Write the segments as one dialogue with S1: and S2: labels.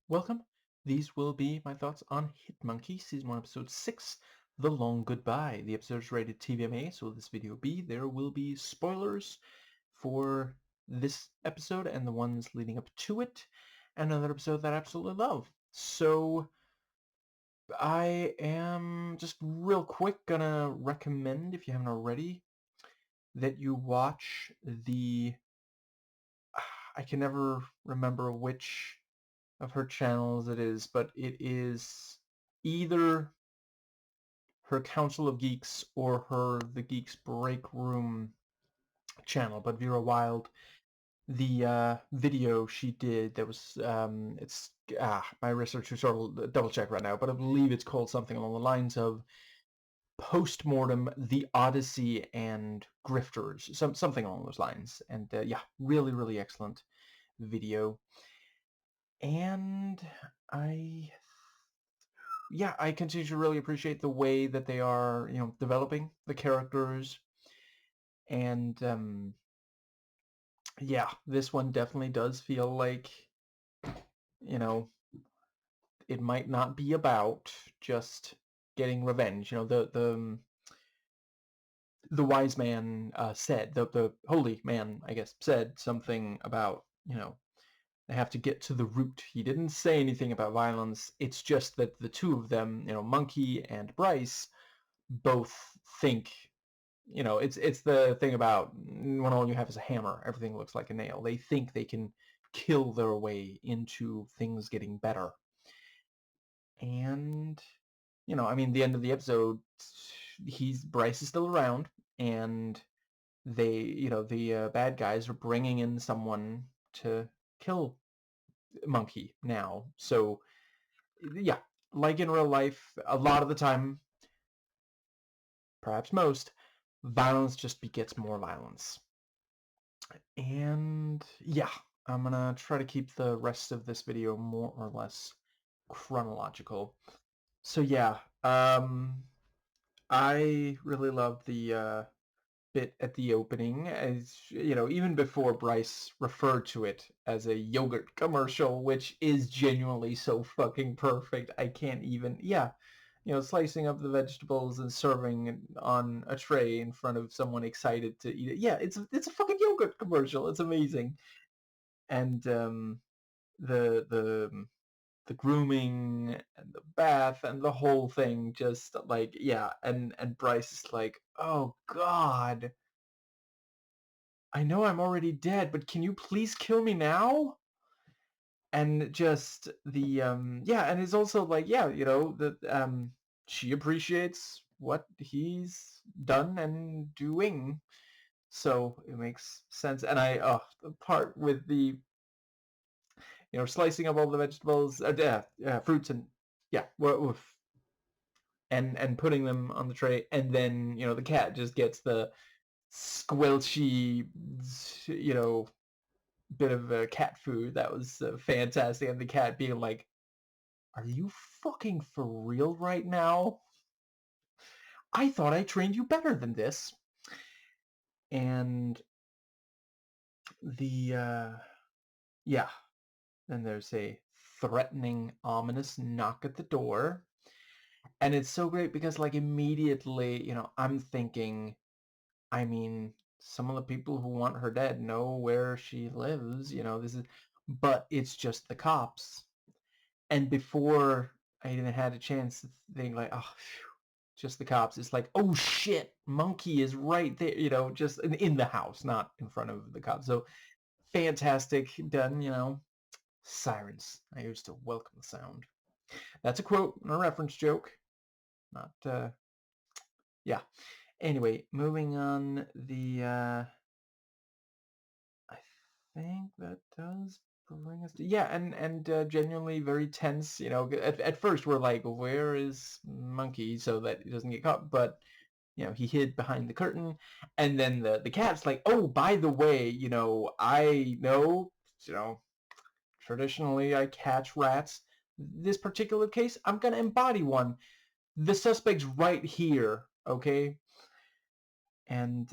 S1: Welcome. These will be my thoughts on Hitmonkey, Season 1, Episode 6, The Long Goodbye. The episode is rated TVMA, so this video there will be spoilers for this episode and the ones leading up to it, and another episode that I absolutely love. So, I am just real quick gonna recommend, if you haven't already, that you watch I can never remember which of her channels it is, but it is either her Council of Geeks or her The Geeks Break Room channel. But Vera Wild, the video she did that was my research sort of double check right now, but I believe it's called something along the lines of Postmortem, The Odyssey, and Grifters, something along those lines. And yeah, really excellent video. And I I continue to really appreciate the way that they are, developing the characters. And yeah, this one definitely does feel like, you know, it might not be about just getting revenge. The wise man said, the holy man, I guess, said something about, they have to get to the root. He didn't say anything about violence. It's just that the two of them, Monkey and Bryce, both think, it's the thing about when all you have is a hammer, everything looks like a nail. They think they can kill their way into things getting better. And, I mean, the end of the episode, Bryce is still around, and the bad guys are bringing in someone to kill Monkey now. So, yeah, like in real life, a lot of the time, perhaps most, violence just begets more violence. And yeah, I'm gonna try to keep the rest of this video more or less chronological. So yeah, I really love the bit at the opening, as even before Bryce referred to it as a yogurt commercial, which is genuinely so fucking perfect. I can't even, slicing up the vegetables and serving it on a tray in front of someone excited to eat it. Yeah, it's a fucking yogurt commercial. It's amazing. And the the grooming and the bath and the whole thing, just like, yeah. And Bryce is like, oh God, I know I'm already dead, but can you please kill me now? And just the and it's also like, yeah, that she appreciates what he's done and doing, so it makes sense. And the part with the slicing up all the vegetables, fruits, and yeah, woof, and putting them on the tray, and then the cat just gets the squelchy, bit of cat food. That was fantastic. And the cat being like, are you fucking for real right now? I thought I trained you better than this. And the yeah, then there's a threatening, ominous knock at the door. And it's so great because, like, immediately, I'm thinking, I mean, some of the people who want her dead know where she lives, this is, but it's just the cops. And before I even had a chance to think, like, oh, phew, just the cops, it's like, oh shit, Monkey is right there, just in the house, not in front of the cops. So fantastic done, Sirens. I used to welcome the sound. That's a quote, a reference joke. Not, yeah. Anyway, moving on, I think that does bring us to, yeah, and genuinely very tense. At first we're like, where is Monkey, so that he doesn't get caught, but he hid behind the curtain. And then the cat's like, oh, by the way, I know, traditionally I catch rats. This particular case, I'm gonna embody one. The suspect's right here, okay? And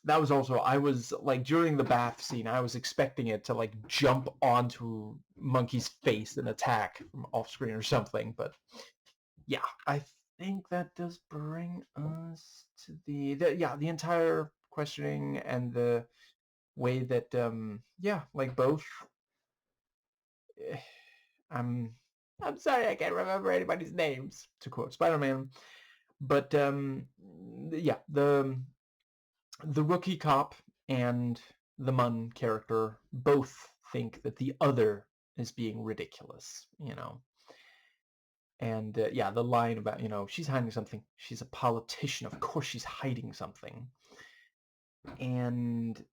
S1: that was also, I was like, during the bath scene, I was expecting it to like jump onto Monkey's face and attack from off screen or something, but yeah, I think that does bring us to the entire questioning and the way that yeah, like both eh, I'm I'm sorry I can't remember anybody's names, to quote Spider-Man, but yeah, the rookie cop and the Mun character both think that the other is being ridiculous, you know. And yeah, the line about, she's hiding something. She's a politician. Of course she's hiding something. And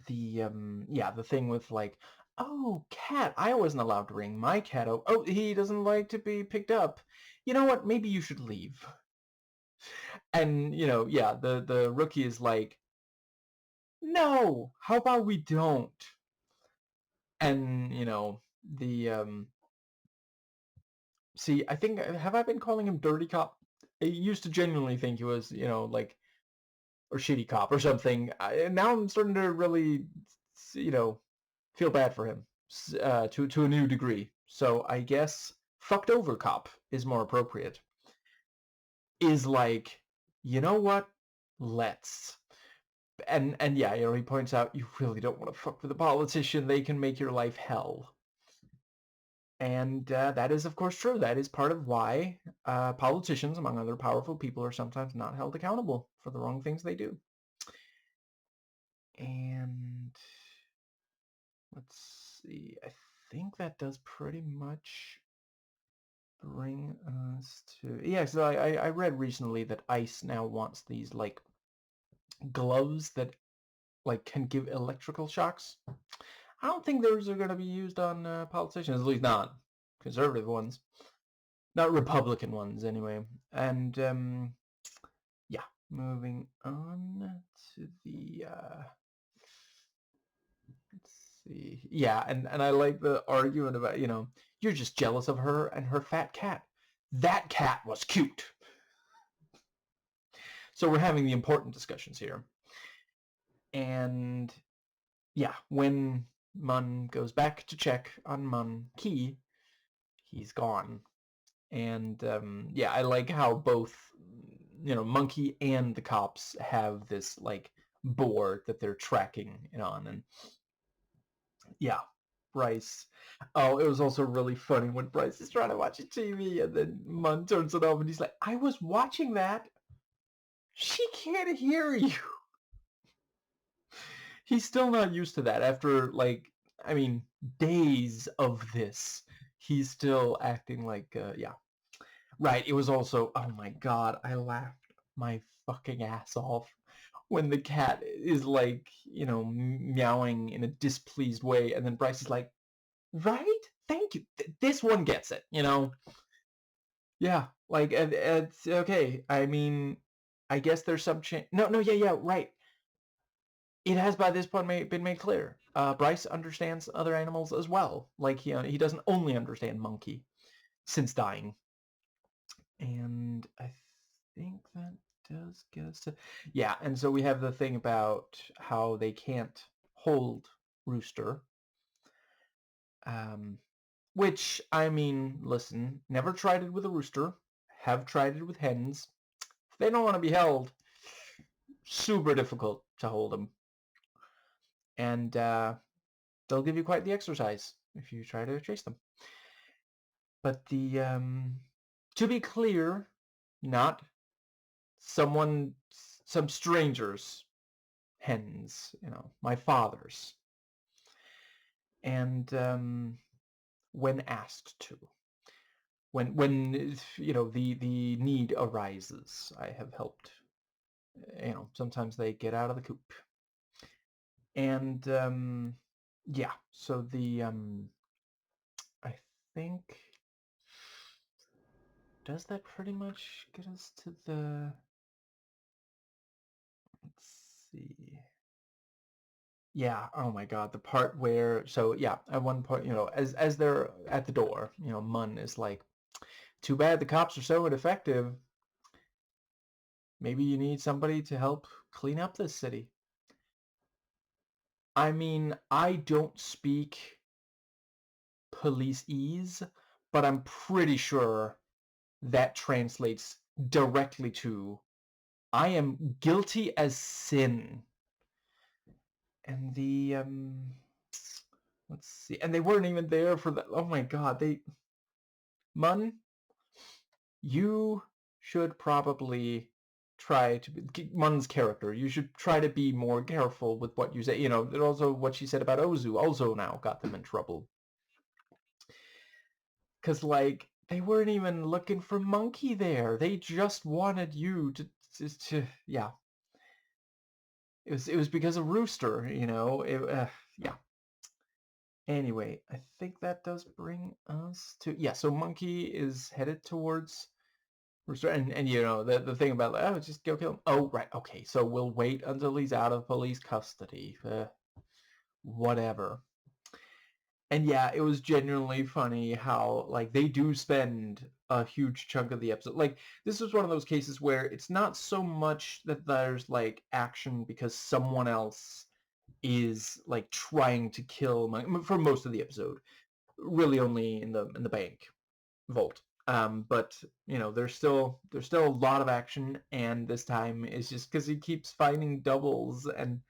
S1: yeah, the thing with like, oh, cat, I wasn't allowed to ring my cat. Oh, he doesn't like to be picked up. You know what? Maybe you should leave. And, yeah, the rookie is like, no, how about we don't? And, the see, I think, have I been calling him Dirty Cop? I used to genuinely think he was, like, or Shitty Cop or something. Now I'm starting to really, feel bad for him to a new degree. So I guess Fucked Over Cop is more appropriate. Is like, you know what? Let's. And yeah, he points out you really don't want to fuck with a politician. They can make your life hell. And that is, of course, true. That is part of why politicians, among other powerful people, are sometimes not held accountable for the wrong things they do. And let's see. I think that does pretty much bring us to... Yeah, so I read recently that ICE now wants these, like, gloves that, like, can give electrical shocks. I don't think those are going to be used on politicians, at least not conservative ones. Not Republican ones, anyway. And, yeah, moving on to the, let's see. Yeah, and I like the argument about, you're just jealous of her and her fat cat. That cat was cute. So we're having the important discussions here. And, yeah, when Mun goes back to check on Monkey, he's gone. And yeah, I like how both, Monkey and the cops have this like board that they're tracking it on. And yeah, Bryce. Oh, it was also really funny when Bryce is trying to watch a TV and then Mun turns it off and he's like, I was watching that. She can't hear you. He's still not used to that after, like, I mean, days of this. He's still acting like, yeah. Right, it was also, oh my god, I laughed my fucking ass off when the cat is like, meowing in a displeased way, and then Bryce is like, right? Thank you. This one gets it, Yeah, like, it's okay. I mean, I guess there's some change. No, yeah, right. It has by this point been made clear. Bryce understands other animals as well. Like, he doesn't only understand monkey since dying. And I think that does get us to... Yeah, and so we have the thing about how they can't hold Rooster. Which, I mean, listen, never tried it with a rooster. Have tried it with hens. If they don't want to be held, super difficult to hold them. And they'll give you quite the exercise if you try to chase them. But to be clear, not some strangers' hens, my father's. And when asked to, when the need arises, I have helped. Sometimes they get out of the coop. And yeah, so I think, does that pretty much get us to the... Let's see. Yeah, oh my god, the part where, so yeah, at one point, as they're at the door, Mun is like, too bad the cops are so ineffective. Maybe you need somebody to help clean up this city. I mean, I don't speak police-ese, but I'm pretty sure that translates directly to I am guilty as sin. And let's see. And they weren't even there for that. Oh my god, Mun, you should probably try to Mun's character. You should try to be more careful with what you say. You know, and also what she said about Ozu also now got them in trouble. Cause like they weren't even looking for Monkey there. They just wanted you to yeah. It was because of Rooster, you know. Yeah. Anyway, I think that does bring us to yeah. So Monkey is headed towards Rooster, and you know the thing about like, oh, just go kill him. Oh right, okay. So we'll wait until he's out of police custody. Whatever. And yeah, it was genuinely funny how like they do spend a huge chunk of the episode. Like this was one of those cases where it's not so much that there's like action because someone else is like trying to kill for most of the episode. Really only in the bank vault. But you know, there's still a lot of action, and this time it's just because he keeps finding doubles, and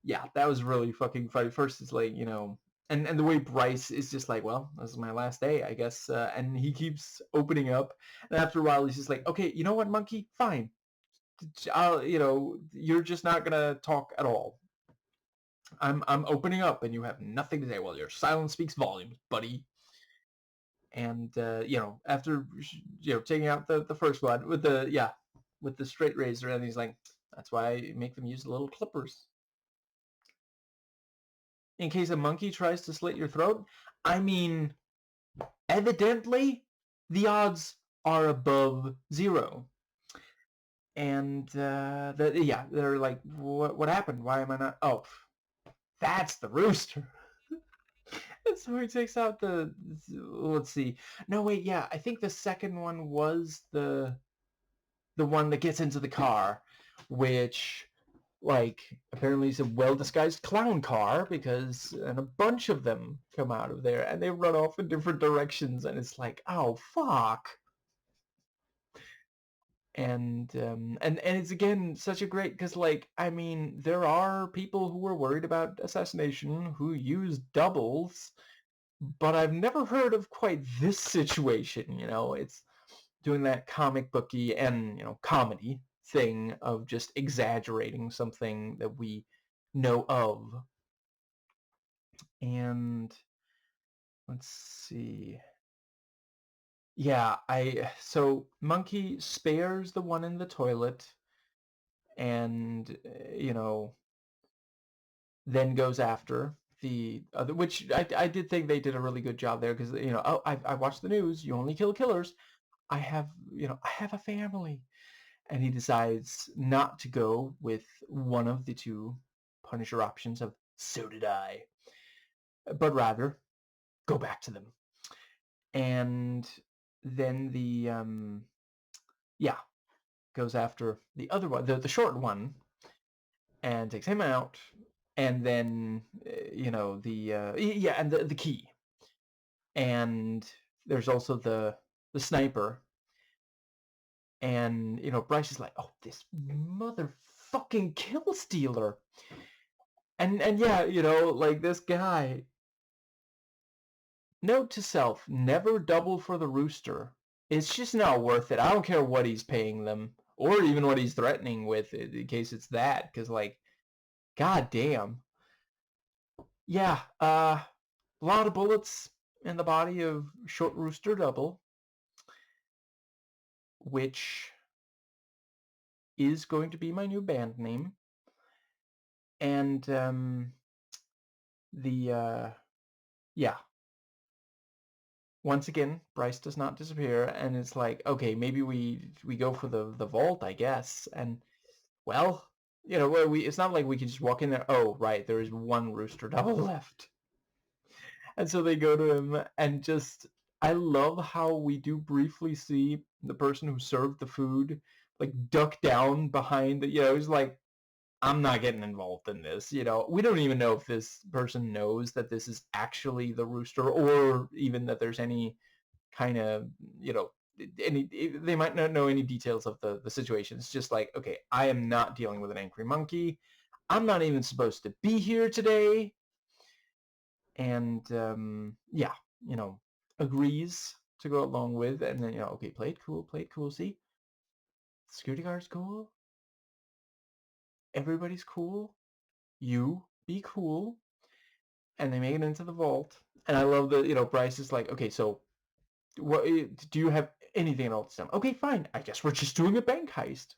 S1: yeah, that was really fucking funny. First, it's like, you know, and the way Bryce is just like, well, this is my last day, I guess, and he keeps opening up, and after a while, he's just like, okay, you know what, Monkey, fine, you know, you're just not gonna talk at all. I'm opening up, and you have nothing to say. Well, your silence speaks volumes, buddy. And you know, after you know taking out the first one with the straight razor, and he's like, that's why I make them use little clippers in case a monkey tries to slit your throat. I mean, evidently, the odds are above zero. And yeah, they're like, what happened? Why am I not? Oh, that's the rooster. And so he takes out let's see. No, wait, yeah, I think the second one was the one that gets into the car, which like apparently is a well-disguised clown car because and a bunch of them come out of there and they run off in different directions and it's like, oh fuck. And it's again such a great because like I mean there are people who are worried about assassination who use doubles, but I've never heard of quite this situation, you know. It's doing that comic booky and, you know, comedy thing of just exaggerating something that we know of. And let's see. Yeah, so Monkey spares the one in the toilet and you know, then goes after the other, which I did think they did a really good job there because you know, oh, I watched the news, you only kill killers. I have, you know, I have a family. And he decides not to go with one of the two Punisher options of so did I, but rather go back to them. And then yeah, goes after the other one, the short one, and takes him out. And then you know yeah, and the key. And there's also the sniper. And you know Bryce is like, oh, this motherfucking kill stealer. And yeah, you know, like this guy. Note to self, never double for the rooster. It's just not worth it. I don't care what he's paying them or even what he's threatening with in case it's that, because like, god damn. Yeah, a lot of bullets in the body of Short Rooster Double, which is going to be my new band name. And yeah, once again, Bryce does not disappear, and it's like, okay, maybe we go for the vault, I guess. And well, you know, it's not like we can just walk in there. Oh, right, there is one Rooster Double left, and so they go to him, and just I love how we do briefly see the person who served the food like duck down behind the, you know, he's like, I'm not getting involved in this. We don't even know if this person knows that this is actually the rooster, or even that there's any kind of, you know, any, they might not know any details of the situation. It's just like, okay, I am not dealing with an angry monkey. I'm not even supposed to be here today. And yeah, agrees to go along with, and then, okay, play it cool. See, security guard's cool. Everybody's cool. You be cool. And they make it into the vault. And I love that, Bryce is like, okay, so what do you have anything at all to say? Okay, fine. I guess we're just doing a bank heist.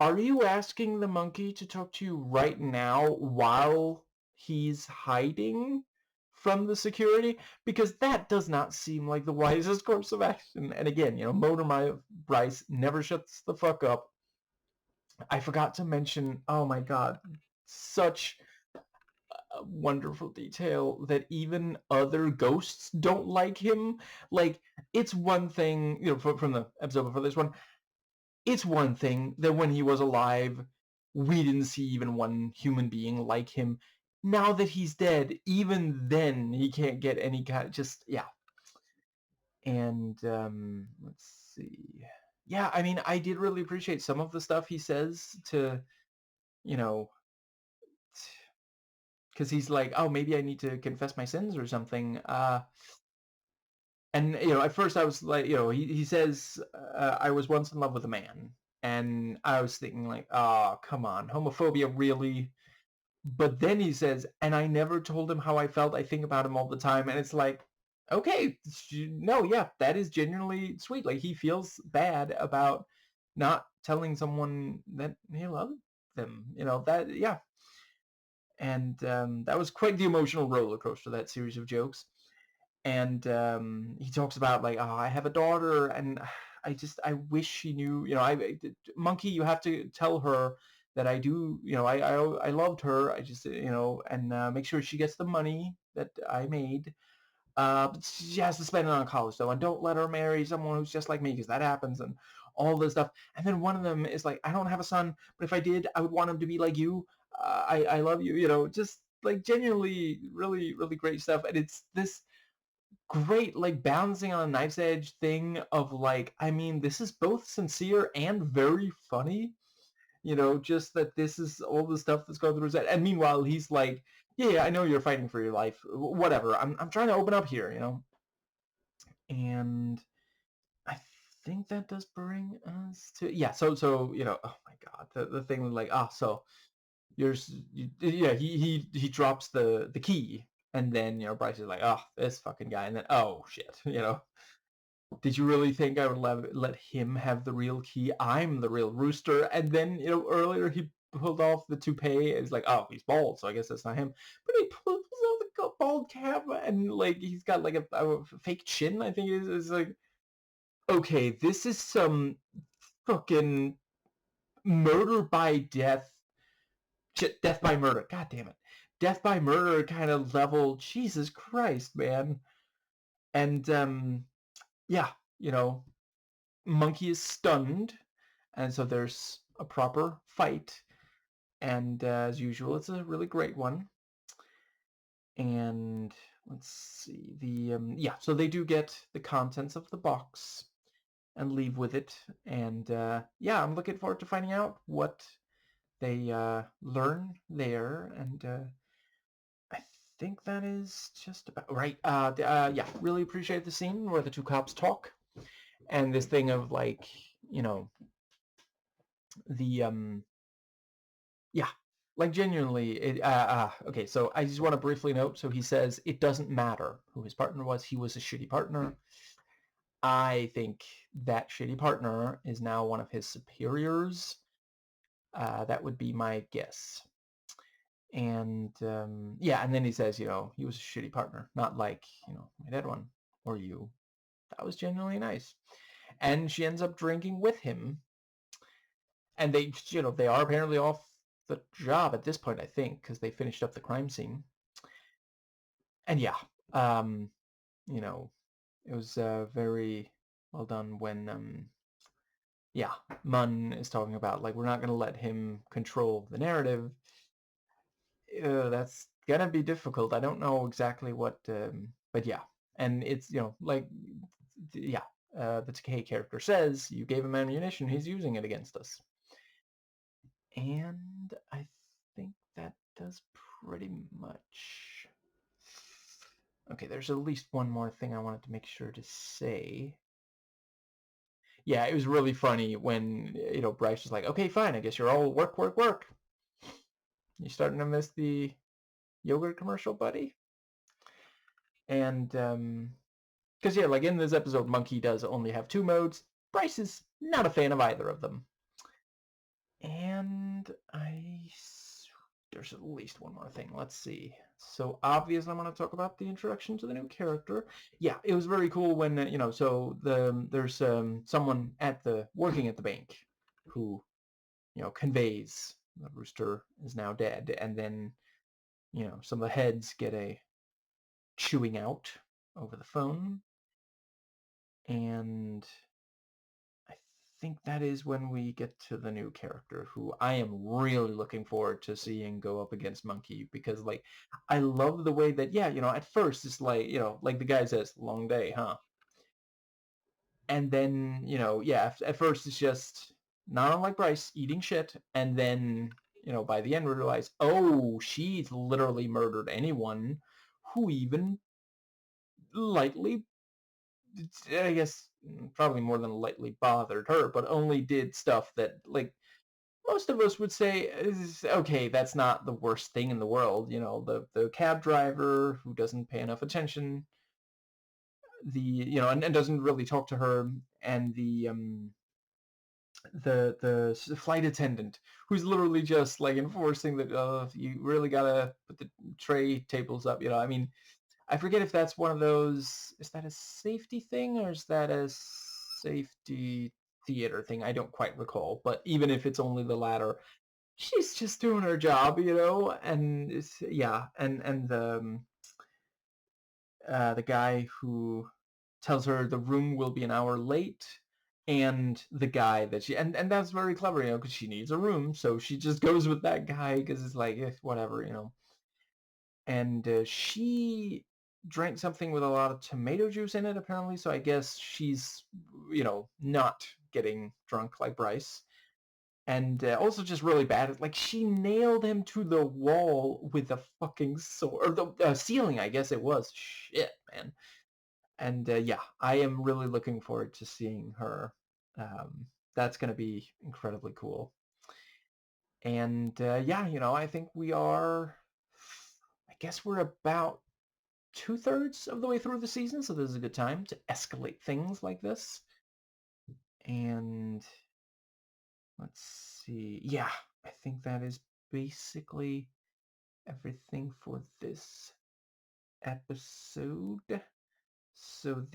S1: Are you asking the monkey to talk to you right now while he's hiding from the security? Because that does not seem like the wisest course of action. And again, Motor My Bryce never shuts the fuck up. I forgot to mention, oh my god, such a wonderful detail that even other ghosts don't like him. Like, it's one thing, from the episode before this one, it's one thing that when he was alive, we didn't see even one human being like him. Now that he's dead, even then, he can't get any kind of, just, yeah. And, let's see. Yeah, I mean, I did really appreciate some of the stuff he says to, you know, because he's like, oh, maybe I need to confess my sins or something. And, at first I was like, he says, I was once in love with a man. And I was thinking like, oh, come on, homophobia, really? But then he says, and I never told him how I felt. I think about him all the time. And it's like, okay, no, yeah, that is genuinely sweet. Like, he feels bad about not telling someone that he loved them. That, yeah. And that was quite the emotional roller coaster, that series of jokes. And he talks about like, oh, I have a daughter, and I wish she knew, monkey, you have to tell her that I do, I loved her. I just, and make sure she gets the money that I made. But she has to spend it on college though, and don't let her marry someone who's just like me, because that happens, and all this stuff. And then one of them is like, I don't have a son, but if I did, I would want him to be like you. I love you, just like genuinely really, really great stuff. And it's this great, like, balancing on a knife's edge thing of like, I mean, this is both sincere and very funny, just that this is all the stuff that's going through his head. And meanwhile, he's like, yeah, I know you're fighting for your life, whatever, I'm trying to open up here, and I think that does bring us to, yeah, so oh my god, the thing like, so yeah, he drops the key, and then, Bryce is like, oh, this fucking guy, and then, oh shit, did you really think I would let him have the real key? I'm the real rooster. And then, earlier he pulled off the toupee. It's like, oh, he's bald, so I guess that's not him. But he pulls off the bald cap, and like he's got like a fake chin, I think it is. It's like, okay, this is some fucking murder by death. Shit, death by murder. God damn it. Death by murder kind of level. Jesus Christ, man. And yeah, Monkey is stunned, and so there's a proper fight, and as usual, it's a really great one. And let's see, yeah, so they do get the contents of the box and leave with it, and yeah, I'm looking forward to finding out what they learn there. And I think that is just about right. Yeah, really appreciate the scene where the two cops talk, and this thing of like, the yeah, like genuinely, okay, so I just want to briefly note, so he says it doesn't matter who his partner was, he was a shitty partner. I think that shitty partner is now one of his superiors. That would be my guess. And yeah, and then he says, he was a shitty partner, not like, my dead one or you. That was genuinely nice. And she ends up drinking with him, and they, they are apparently off the job at this point, I think, because they finished up the crime scene. And yeah, um, it was very well done when yeah, Munn is talking about, like, we're not going to let him control the narrative. That's gonna be difficult. I don't know exactly what, but yeah, and it's, like, yeah, the Takei character says, you gave him ammunition, he's using it against us. And I think that does pretty much. Okay, there's at least one more thing I wanted to make sure to say. Yeah, it was really funny when, Bryce was like, okay, fine, I guess you're all work, work, work. You starting to miss the yogurt commercial, buddy? And, because, yeah, like in this episode, Monkey does only have 2 modes. Bryce is not a fan of either of them. And there's at least one more thing. Let's see. So obviously, I'm going to talk about the introduction to the new character. Yeah, it was very cool when, so there's someone working at the bank who, conveys the rooster is now dead. And then, some of the heads get a chewing out over the phone. And I think that is when we get to the new character, who I am really looking forward to seeing go up against Monkey, because, like, I love the way that, yeah, at first it's like, like the guy says, long day, huh? And then, yeah, at first it's just not unlike Bryce eating shit, and then, by the end we realize, oh, she's literally murdered anyone who even lightly, I guess, probably more than lightly bothered her, but only did stuff that, like, most of us would say is okay. That's not the worst thing in the world. The cab driver who doesn't pay enough attention, and doesn't really talk to her, and the flight attendant who's literally just, like, enforcing that, you really gotta put the tray tables up. I mean, I forget if that's one of those. Is that a safety thing, or is that a safety theater thing? I don't quite recall. But even if it's only the latter, she's just doing her job, and yeah, and the guy who tells her the room will be an hour late, and the guy that and that's very clever, because she needs a room, so she just goes with that guy because it's like, whatever, and she drank something with a lot of tomato juice in it, apparently, so I guess she's, not getting drunk like Bryce. And also just really bad. Like, she nailed him to the wall with a fucking sword. Or the ceiling, I guess it was. Shit, man. And yeah, I am really looking forward to seeing her. That's going to be incredibly cool. And yeah, I think we are, I guess we're about 2/3 of the way through the season, so this is a good time to escalate things like this. And let's see. Yeah, I think that is basically everything for this episode. So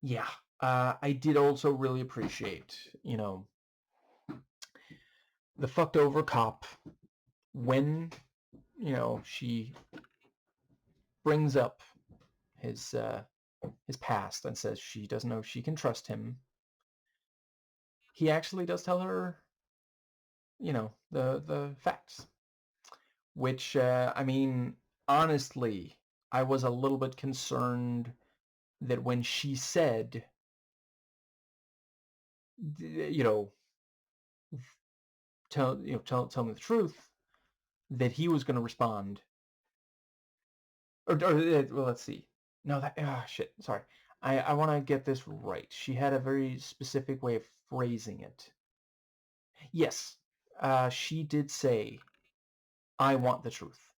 S1: yeah, I did also really appreciate, the fucked over cop when, she brings up his past and says she doesn't know if she can trust him. He actually does tell her, the facts, which, I mean, honestly, I was a little bit concerned that when she said, you know, tell me the truth, that he was going to respond, or well, let's see. No, that shit. Sorry, I want to get this right. She had a very specific way of phrasing it. Yes, she did say, "I want the truth."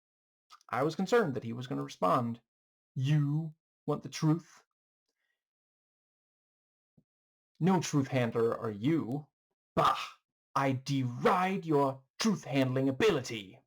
S1: I was concerned that he was going to respond, "You want the truth? No truth handler are you. Bah! I deride your truth-handling ability."